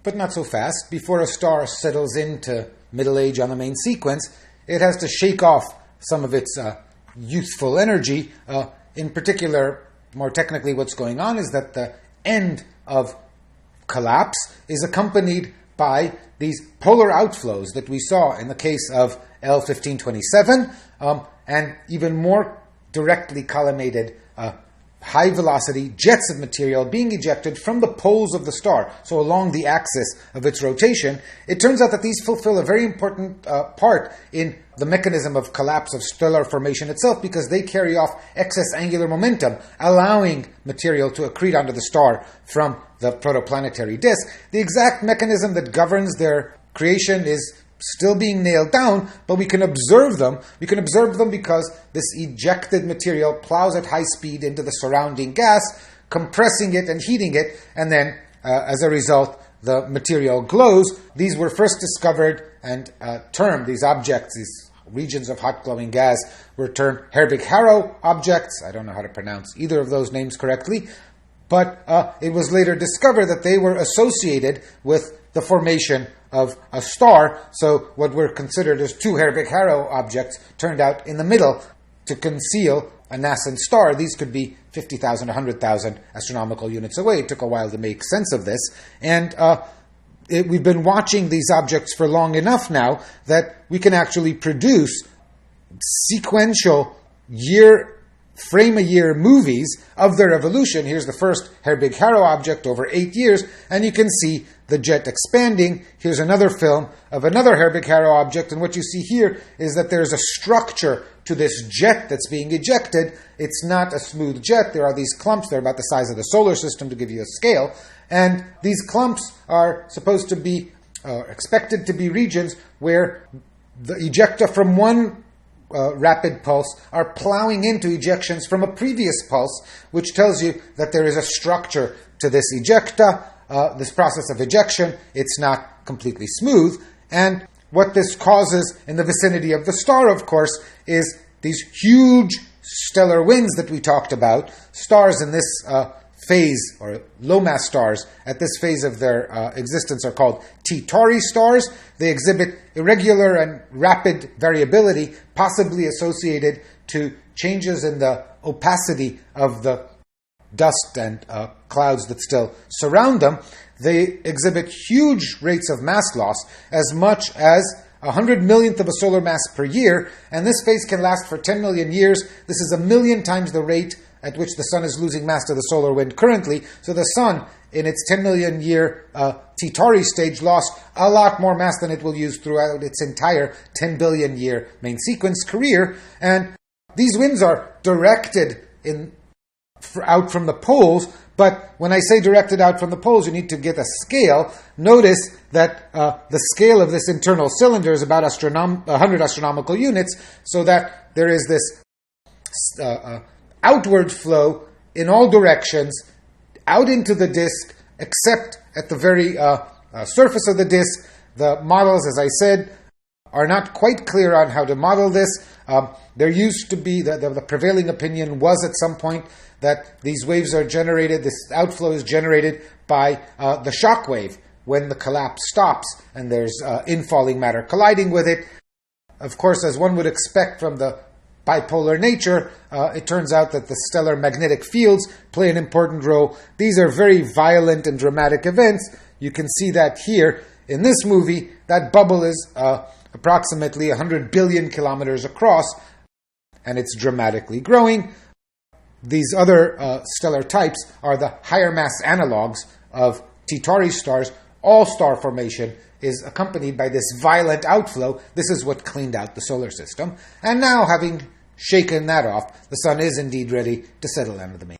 but not so fast. Before a star settles into middle age on the main sequence, it has to shake off some of its youthful energy. In particular, more technically, what's going on is that the end of collapse is accompanied by these polar outflows that we saw in the case of L1527, and even more directly collimated high-velocity jets of material being ejected from the poles of the star, so along the axis of its rotation. It turns out that these fulfill a very important part in the mechanism of collapse of stellar formation itself, because they carry off excess angular momentum, allowing material to accrete onto the star from the protoplanetary disk. The exact mechanism that governs their creation is still being nailed down, but we can observe them. We can observe them because this ejected material plows at high speed into the surrounding gas, compressing it and heating it, and then, as a result, the material glows. These were first discovered and termed, these objects, these regions of hot glowing gas, were termed Herbig-Haro objects. I don't know how to pronounce either of those names correctly, but it was later discovered that they were associated with the formation of a star. So what were considered as two Herbig-Haro objects turned out in the middle to conceal a nascent star. These could be 50,000, 100,000 astronomical units away. It took a while to make sense of this. And we've been watching these objects for long enough now that we can actually produce sequential frame-a-year movies of their evolution. Here's the first Herbig-Haro object over 8 years, and you can see the jet expanding. Here's another film of another Herbig-Haro object, and what you see here is that there's a structure to this jet that's being ejected. It's not a smooth jet. There are these clumps. They're about the size of the solar system, to give you a scale, and these clumps are supposed to be, expected to be regions where the ejecta from one rapid pulse are plowing into ejections from a previous pulse, which tells you that there is a structure to this ejecta, this process of ejection. It's not completely smooth. And what this causes in the vicinity of the star, of course, is these huge stellar winds that we talked about. Stars in this phase, or low-mass stars at this phase of their existence, are called T Tauri stars. They exhibit irregular and rapid variability, possibly associated to changes in the opacity of the dust and clouds that still surround them. They exhibit huge rates of mass loss, as much as 100 millionth of a solar mass per year, and this phase can last for 10 million years. This is 1 million times the rate at which the sun is losing mass to the solar wind currently. So the sun, in its 10 million year T Tauri stage, lost a lot more mass than it will use throughout its entire 10 billion year main sequence career. And these winds are directed out from the poles, but when I say directed out from the poles, you need to get a scale. Notice that the scale of this internal cylinder is about 100 astronomical units, so that there is this outward flow in all directions, out into the disk, except at the very surface of the disk. The models, as I said, are not quite clear on how to model this. There used to be, the prevailing opinion was at some point that these waves are generated, this outflow is generated by the shock wave when the collapse stops and there's infalling matter colliding with it. Of course, as one would expect from the bipolar nature, it turns out that the stellar magnetic fields play an important role. These are very violent and dramatic events. You can see that here in this movie. That bubble is approximately 100 billion kilometers across, and it's dramatically growing. These other stellar types are the higher mass analogs of T Tauri stars. All star formation is accompanied by this violent outflow. This is what cleaned out the solar system. And now, having shaken that off, the sun is indeed ready to settle under the main